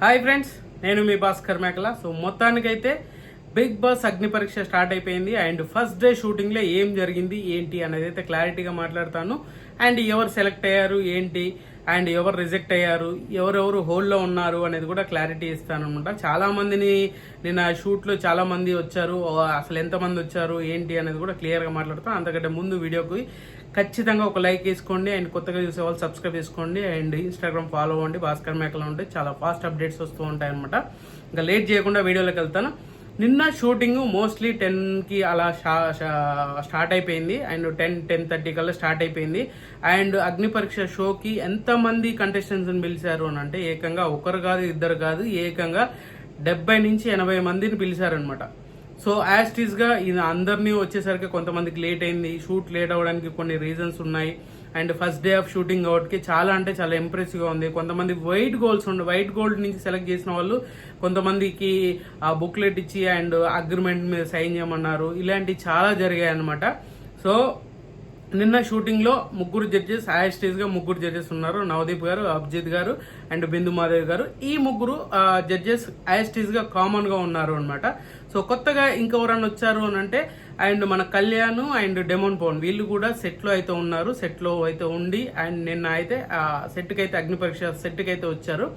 Hi friends, నేను మీ భాస్కర్ మేకల. So మొత్తానికైతే బిగ్ బాస్ అగ్ని పరీక్ష స్టార్ట్ అయిపోయింది. అండ్ ఫస్ట్ డే షూటింగ్లో ఏం జరిగింది ఏంటి అనేది అయితే క్లారిటీగా మాట్లాడతాను. అండ్ ఎవరు సెలెక్ట్ అయ్యారు ఏంటి, అండ్ ఎవరు రిజెక్ట్ అయ్యారు, ఎవరెవరు హోల్డ్లో ఉన్నారు అనేది కూడా క్లారిటీ ఇస్తాను అనమాట. చాలా మందిని నిన్న షూట్లో చాలా మంది వచ్చారు, అసలు ఎంతమంది వచ్చారు ఏంటి అనేది కూడా క్లియర్గా మాట్లాడతాను. అంతకంటే ముందు వీడియోకి ఖచ్చితంగా ఒక లైక్ వేసుకోండి. అండ్ కొత్తగా చూసే వాళ్ళు సబ్స్క్రైబ్ చేసుకోండి. అండ్ ఇన్స్టాగ్రామ్ ఫాలో అవ్వండి, భాస్కర్ మేకలో ఉంటే చాలా ఫాస్ట్ అప్డేట్స్ వస్తూ ఉంటాయి అనమాట. ఇంకా లేట్ చేయకుండా వీడియోలోకి వెళ్తాను. నిన్న షూటింగ్ మోస్ట్లీ 10కి అలా స్టార్ట్ అయిపోయింది. అండ్ 10-10:30 కల్లా స్టార్ట్ అయిపోయింది. అండ్ అగ్ని పరీక్ష షోకి ఎంతమంది కంటెస్టెంట్స్ని పిలిచారు అని అంటే ఏకంగా ఒకరు కాదు, ఇద్దరు కాదు, ఏకంగా 70 నుంచి 80 మందిని పిలిచారనమాట. సో యాస్టీస్గా ఈయన అందరినీ వచ్చేసరికి కొంతమందికి లేట్ అయింది. షూట్ లేట్ అవ్వడానికి కొన్ని రీజన్స్ ఉన్నాయి. And first day of shooting అవుట్కి చాలా అంటే చాలా ఇంప్రెసివ్గా ఉంది. కొంతమంది వైట్ గోల్డ్ నుంచి సెలెక్ట్ చేసిన వాళ్ళు కొంతమందికి ఆ బుక్లెట్ ఇచ్చి అండ్ అగ్రిమెంట్ మీద సైన్ చేయమన్నారు. ఇలాంటివి చాలా జరిగాయి అనమాట. సో నిన్న షూటింగ్ లో ముగ్గురు జడ్జెస్ ఉన్నారు. నవదీప్ గారు, అభిజిత్ గారు అండ్ బిందు మాధవి గారు. ఈ ముగ్గురు జడ్జెస్ గా కామన్ గా ఉన్నారు అనమాట. సో కొత్తగా ఇంకెవరన్నా వచ్చారు అని అంటే అండ్ మన కళ్యాణ్ అండ్ డెమోన్ పవన్ వీళ్ళు కూడా సెట్ లో అయితే ఉన్నారు. సెట్ లో అయితే ఉండి అండ్ నిన్న అయితే సెట్ కి అయితే అగ్ని పరీక్ష సెట్ కి అయితే వచ్చారు.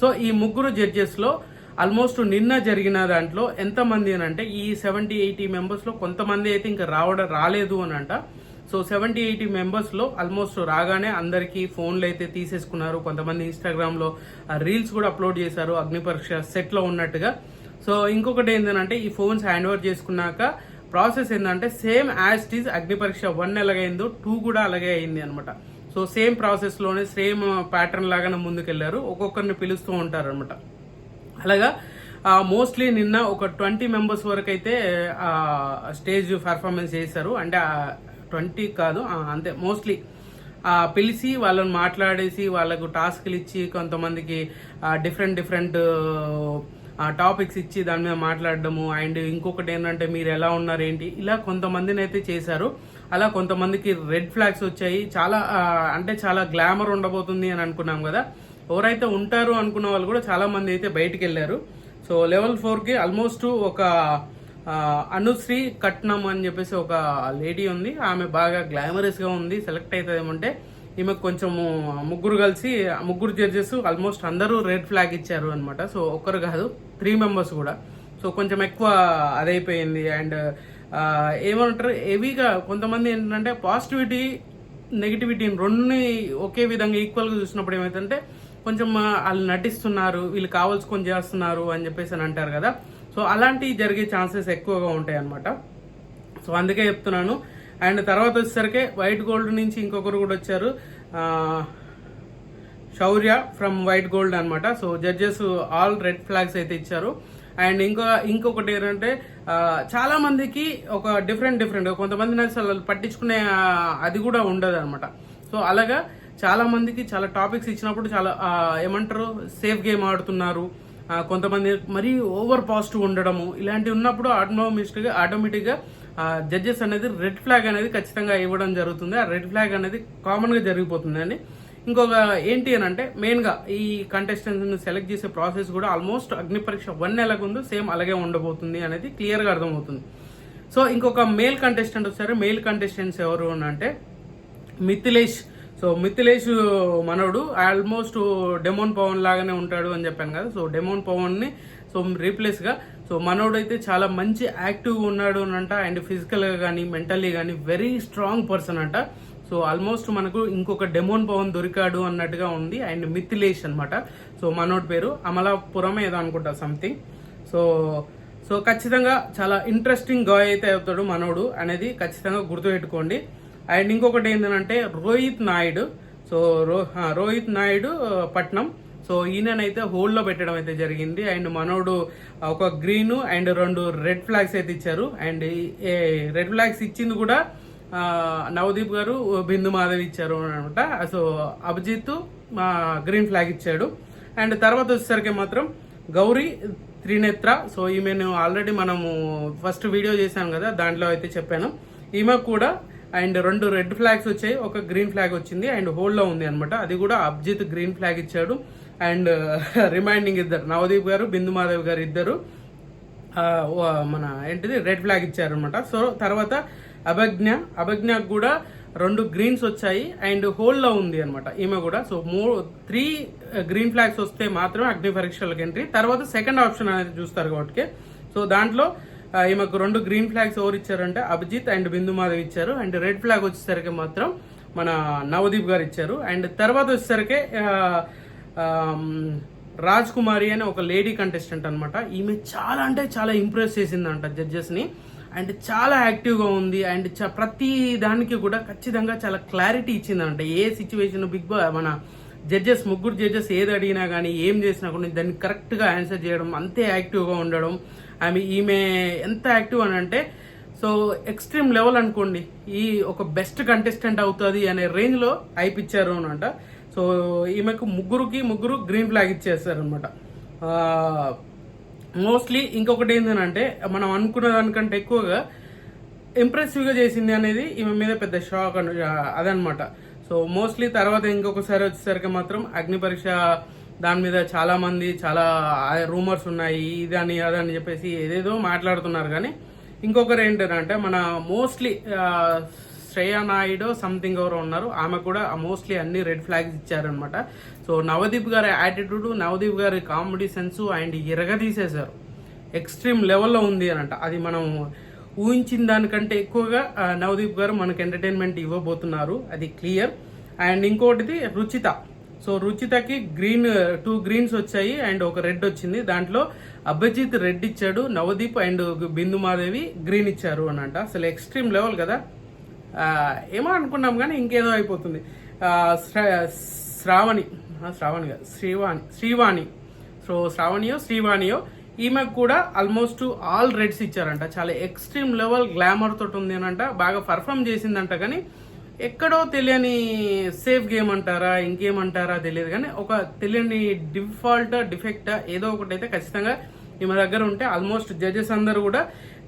సో ఈ ముగ్గురు జడ్జెస్ లో ఆల్మోస్ట్ నిన్న జరిగిన దాంట్లో ఎంతమంది అని అంటే ఈ 70-80 మెంబర్స్ లో కొంతమంది అయితే ఇంకా రాలేదు అని అంట. సో 70-80 మెంబర్స్ లో ఆల్మోస్ట్ రాగానే అందరికి ఫోన్లు అయితే తీసేసుకున్నారు. కొంతమంది ఇన్స్టాగ్రామ్ లో రీల్స్ కూడా అప్లోడ్ చేశారు అగ్ని పరీక్ష సెట్ లో ఉన్నట్టుగా. సో ఇంకొకటి ఏంటంటే ఈ ఫోన్స్ హ్యాండ్ ఓవర్ చేసుకున్నాక ప్రాసెస్ ఏంటంటే సేమ్ యాజ్ ఇట్ ఈజ్ అగ్ని పరీక్ష 1 ఎలాగైందో 2 కూడా అలాగే అయింది అనమాట. సో సేమ్ ప్రాసెస్ లోనే సేమ్ ప్యాటర్న్ లాగానే ముందుకెళ్లారు. ఒక్కొక్కరిని పిలుస్తూ ఉంటారు అనమాట. అలాగా మోస్ట్లీ నిన్న ఒక 20 మెంబర్స్ వరకు అయితే స్టేజ్ పర్ఫార్మెన్స్ చేశారు. అంటే 20 కాదు, అంతే మోస్ట్లీ పిలిచి వాళ్ళని మాట్లాడేసి వాళ్ళకు టాస్క్లు ఇచ్చి కొంతమందికి డిఫరెంట్ టాపిక్స్ ఇచ్చి దాని మీద మాట్లాడడము. అండ్ ఇంకొకటి ఏంటంటే మీరు ఎలా ఉన్నారు ఏంటి ఇలా కొంతమందిని అయితే చేశారు. అలా కొంతమందికి రెడ్ ఫ్లాగ్స్ వచ్చాయి. చాలా అంటే చాలా గ్లామర్ ఉండబోతుంది అని అనుకున్నాం కదా. ఎవరైతే ఉంటారు అనుకున్న వాళ్ళు కూడా చాలా మంది అయితే బయటికి వెళ్ళారు. సో లెవెల్ 4కి ఆల్మోస్ట్ ఒక అనుశ్రీ కట్నం అని చెప్పేసి ఒక లేడీ ఉంది. ఆమె బాగా గ్లామరస్ గా ఉంది. సెలెక్ట్ అవుతుంది ఏమంటే ఈమెకు కొంచెము ముగ్గురు జడ్జెస్ ఆల్మోస్ట్ అందరూ రెడ్ ఫ్లాగ్ ఇచ్చారు అనమాట. సో ఒక్కరు కాదు, 3 మెంబర్స్ కూడా. సో కొంచెం ఎక్కువ అదైపోయింది. అండ్ ఏమంటారు హెవీగా కొంతమంది ఏంటంటే పాజిటివిటీ నెగిటివిటీని రెండుని ఒకే విధంగా ఈక్వల్గా చూసినప్పుడు ఏమైతుందంటే కొంచెం వాళ్ళు నటిస్తున్నారు, వీళ్ళు కావాల్సుకొని చేస్తున్నారు అని చెప్పేసి అని అంటారు కదా. సో అలాంటివి జరిగే ఛాన్సెస్ ఎక్కువగా ఉంటాయి అనమాట. సో అందుకే చెప్తున్నాను. అండ్ తర్వాత వచ్చేసరికి వైట్ గోల్డ్ నుంచి ఇంకొకరు కూడా వచ్చారు, శౌర్య ఫ్రమ్ వైట్ గోల్డ్ అనమాట. So judges all red flags అయితే ఇచ్చారు. అండ్ ఇంకొకటి ఏంటంటే చాలా మందికి ఒక డిఫరెంట్ కొంతమంది అసలు పట్టించుకునే అది కూడా ఉండదు అనమాట. సో అలాగా చాలా మందికి చాలా టాపిక్స్ ఇచ్చినప్పుడు చాలా ఏమంటారు సేఫ్ గేమ్ ఆడుతున్నారు. కొంతమంది మరీ ఓవర్ పాజిటివ్ ఉండడము ఇలాంటివి ఉన్నప్పుడు ఆటోమేటిక్గా జడ్జెస్ అనేది రెడ్ ఫ్లాగ్ అనేది ఖచ్చితంగా ఇవ్వడం జరుగుతుంది. ఆ రెడ్ ఫ్లాగ్ అనేది కామన్ గా జరిగిపోతుంది అండి. ఇంకొక ఏంటి అని అంటే మెయిన్ గా ఈ కంటెస్టెంట్స్ ని సెలెక్ట్ చేసే ప్రాసెస్ కూడా ఆల్మోస్ట్ అగ్ని పరీక్ష 1 ఎలాగుందో సేమ్ అలాగే ఉండబోతుంది అనేది క్లియర్ గా అర్థమవుతుంది. సో ఇంకొక మేల్ కంటెస్టెంట్ వచ్చారు. మేల్ కంటెస్టెంట్స్ ఎవరు అని అంటే మిథిలేష్. సో మిథిలేష్ మనోడు ఆల్మోస్ట్ డెమోన్ పవన్ లాగానే ఉంటాడు అని చెప్పాను కదా. సో డెమోన్ పవన్ ని రీప్లేస్ గా మనోడు అయితే చాలా మంచి యాక్టివ్ ఉన్నాడు అంట. అండ్ ఫిజికల్ గా కానీ మెంటల్లీ కానీ వెరీ స్ట్రాంగ్ పర్సన్ అంట. సో ఆల్మోస్ట్ మనకు ఇంకొక డెమోన్ పవన్ దొరికాడు అన్నట్టుగా ఉంది. అండ్ మిథిలేష్ అనమాట. సో మనోడ్ పేరు అమలాపురం ఏదో అనుకుంటా సంథింగ్. సో ఖచ్చితంగా చాలా ఇంట్రెస్టింగ్ గా అయితే అవుతాడు మనోడు అనేది ఖచ్చితంగా గుర్తుపెట్టుకోండి. అండ్ ఇంకొకటి ఏంటంటే రోహిత్ నాయుడు పట్నం. సో ఈయనైతే హోల్డ్ లో పెట్టడం అయితే జరిగింది. అండ్ మనోడు ఒక గ్రీన్ అండ్ 2 రెడ్ ఫ్లాగ్స్ అయితే ఇచ్చారు. అండ్ రెడ్ ఫ్లాగ్స్ ఇచ్చింది కూడా నవదీప్ గారు, బిందు మాధవి ఇచ్చారు అనమాట. సో అభిజిత్ గ్రీన్ ఫ్లాగ్ ఇచ్చాడు. అండ్ తర్వాత వచ్చేసరికి మాత్రం గౌరీ త్రినేత్ర. సో ఈమెను ఆల్రెడీ మనము ఫస్ట్ వీడియో చేశాను కదా, దాంట్లో అయితే చెప్పాను. ఈమె కూడా అండ్ 2 రెడ్ ఫ్లాగ్స్ వచ్చాయి, ఒక గ్రీన్ ఫ్లాగ్ వచ్చింది అండ్ హోల్డ్ లో ఉంది అనమాట. అది కూడా అభిజిత్ గ్రీన్ ఫ్లాగ్ ఇచ్చాడు. అండ్ రిమైండింగ్ ఇద్దరు, నవదీప్ గారు, బిందు మాధవ్ గారు ఇద్దరు మన ఏంటిది రెడ్ ఫ్లాగ్ ఇచ్చారనమాట. సో తర్వాత అభిజ్ఞకు కూడా 2 గ్రీన్స్ వచ్చాయి అండ్ హోల్డ్లో ఉంది అనమాట ఈమె కూడా. సో 3 గ్రీన్ ఫ్లాగ్స్ వస్తే మాత్రమే అగ్ని పరీక్షలకు ఎంట్రీ. తర్వాత సెకండ్ ఆప్షన్ అనేది చూస్తారు కాబట్టి. సో దాంట్లో ఈమెకు 2 గ్రీన్ ఫ్లాగ్స్ ఎవరు ఇచ్చారంటే అభిజిత్ అండ్ బిందు మాధవ్ ఇచ్చారు. అండ్ రెడ్ ఫ్లాగ్ వచ్చేసరికి మాత్రం మన నవదీప్ గారు ఇచ్చారు. అండ్ తర్వాత వచ్చేసరికి రాజ్ కుమారి అనే ఒక లేడీ కంటెస్టెంట్ అనమాట. ఈమె చాలా అంటే చాలా ఇంప్రెస్ చేసిందంట జడ్జెస్ని. అండ్ చాలా యాక్టివ్గా ఉంది అండ్ ప్రతి దానికి కూడా ఖచ్చితంగా చాలా క్లారిటీ ఇచ్చిందంట. ఏ సిచ్యువేషన్ మన ముగ్గురు జడ్జెస్ ఏది అడిగినా కానీ ఏం చేసినా కూడా దాన్ని కరెక్ట్గా ఆన్సర్ చేయడం, అంతే యాక్టివ్గా ఉండడం. ఈమె ఎంత యాక్టివ్ అని అంటే సో ఎక్స్ట్రీమ్ లెవెల్ అనుకోండి, ఈ ఒక బెస్ట్ కంటెస్టెంట్ అవుతుంది అనే రేంజ్లో అయిపిచ్చారు అనంట. సో ఈమెకు ముగ్గురు గ్రీన్ ఫ్లాగ్ ఇచ్చేస్తారు అనమాట. మోస్ట్లీ ఇంకొకటి ఏంటంటే మనం అనుకున్న దానికంటే ఎక్కువగా ఇంప్రెసివ్గా చేసింది అనేది ఈమె మీద పెద్ద షాక్ అదనమాట. సో మోస్ట్లీ తర్వాత ఇంకొకసారి వచ్చేసరికి మాత్రం అగ్ని పరీక్ష దాని మీద చాలా మంది చాలా రూమర్స్ ఉన్నాయి, ఇదని అదని చెప్పేసి ఏదేదో మాట్లాడుతున్నారు. కానీ ఇంకొకరు ఏంటంటే మన మోస్ట్లీ శ్రేయా నాయుడు సంథింగ్ ఎవరో ఉన్నారు, ఆమె కూడా మోస్ట్లీ అన్ని రెడ్ ఫ్లాగ్స్ ఇచ్చారనమాట. సో నవదీప్ గారి యాటిట్యూడ్, నవదీప్ గారి కామెడీ సెన్స్ అండ్ ఎరగదీసేశారు, ఎక్స్ట్రీమ్ లెవెల్లో ఉంది అనంట. అది మనం ఊహించిన దానికంటే ఎక్కువగా నవదీప్ గారు మనకు ఎంటర్టైన్మెంట్ ఇవ్వబోతున్నారు, అది క్లియర్. అండ్ ఇంకోటిది రుచిత. సో రుచితకి 2 గ్రీన్స్ వచ్చాయి అండ్ ఒక రెడ్ వచ్చింది. దాంట్లో అభిజిత్ రెడ్ ఇచ్చాడు, నవదీప్ అండ్ బిందు మాధవి గ్రీన్ ఇచ్చారు అనంట. అసలు ఎక్స్ట్రీమ్ లెవెల్ కదా, ఏమో అనుకున్నాం కానీ ఇంకేదో అయిపోతుంది. శ్రీవాణి. సో శ్రీవాణియో ఈమెకు కూడా ఆల్మోస్ట్ ఆల్ రెడ్స్ ఇచ్చారంట. చాలా ఎక్స్ట్రీమ్ లెవెల్ గ్లామర్ తోటి ఉంది అనంట, బాగా పర్ఫామ్ చేసిందంట. కానీ ఎక్కడో తెలియని సేఫ్ గేమ్ అంటారా ఇంకేమంటారా తెలియదు కానీ ఒక తెలియని డిఫెక్ట్ ఏదో ఒకటి అయితే ఖచ్చితంగా ఈమె దగ్గర ఉంటే ఆల్మోస్ట్ జడ్జెస్ అందరూ కూడా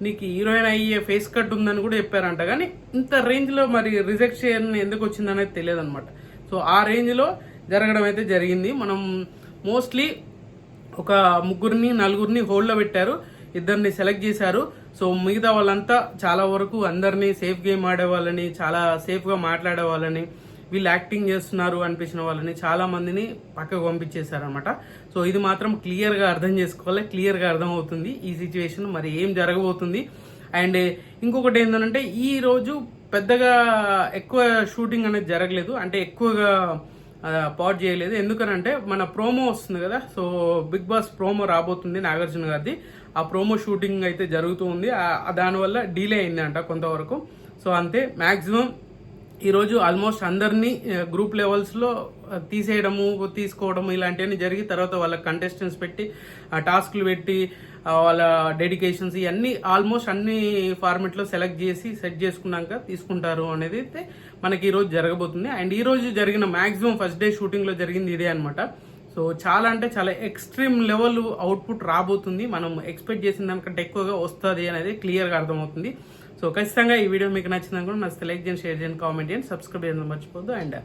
నీకు హీరోయిన్ అయ్యే ఫేస్ కట్ ఉందని కూడా చెప్పారంట. కానీ ఇంత రేంజ్లో మరి రిజెక్ట్ చేయని ఎందుకు వచ్చిందనేది తెలియదు అనమాట. సో ఆ రేంజ్లో జరగడం అయితే జరిగింది. మనం మోస్ట్లీ ఒక 3-4 హోల్డ్లో పెట్టారు, 2 సెలెక్ట్ చేశారు. సో మిగతా వాళ్ళంతా చాలా వరకు అందరినీ సేఫ్ గేమ్ ఆడే వాళ్ళని, చాలా సేఫ్గా మాట్లాడే వాళ్ళని, వీళ్ళు యాక్టింగ్ చేస్తున్నారు అనిపించిన వాళ్ళని చాలా మందిని పక్కకు పంపించేశారనమాట. సో ఇది మాత్రం క్లియర్గా అర్థం చేసుకోవాలి, క్లియర్గా అర్థం అవుతుంది ఈ సిచ్యువేషన్ మరి ఏం జరగబోతుంది. అండ్ ఇంకొకటి ఏంటంటే ఈ రోజు పెద్దగా ఎక్కువ షూటింగ్ అనేది జరగలేదు, అంటే ఎక్కువగా పాట్ చేయలేదు. ఎందుకనంటే మన ప్రోమో వస్తుంది కదా, సో బిగ్ బాస్ ప్రోమో రాబోతుంది నాగార్జున గారిది. ఆ ప్రోమో షూటింగ్ అయితే జరుగుతూ ఉంది, దానివల్ల డిలే అయిందంట కొంతవరకు. సో అంతే, మ్యాక్సిమం ఈరోజు ఆల్మోస్ట్ అందరినీ గ్రూప్ లెవెల్స్లో తీసుకోవడము ఇలాంటివన్నీ జరిగి తర్వాత వాళ్ళ కంటెస్టెంట్స్ పెట్టి టాస్క్లు పెట్టి వాళ్ళ డెడికేషన్స్ ఇవన్నీ ఆల్మోస్ట్ అన్ని ఫార్మెట్లో సెలెక్ట్ చేసి సెట్ చేసుకున్నాక తీసుకుంటారు అనేది అయితే మనకి ఈరోజు జరగబోతుంది. అండ్ ఈరోజు జరిగిన మ్యాక్సిమం ఫస్ట్ డే షూటింగ్లో జరిగింది ఇదే అనమాట. సో చాలా అంటే చాలా ఎక్స్ట్రీమ్ లెవెల్ అవుట్పుట్ రాబోతుంది, మనం ఎక్స్పెక్ట్ చేసిన దానికంటే ఎక్కువగా వస్తుంది అనేది క్లియర్గా అర్థమవుతుంది. సో ఖచ్చితంగా ఈ వీడియో మీకు నచ్చిందని కూడా నచ్చితే లైక్ చేయండి, షేర్ చేయండి, కామెంట్ చేయండి, సబ్స్క్రైబ్ చేయడం మర్చిపోద్దు. అండ్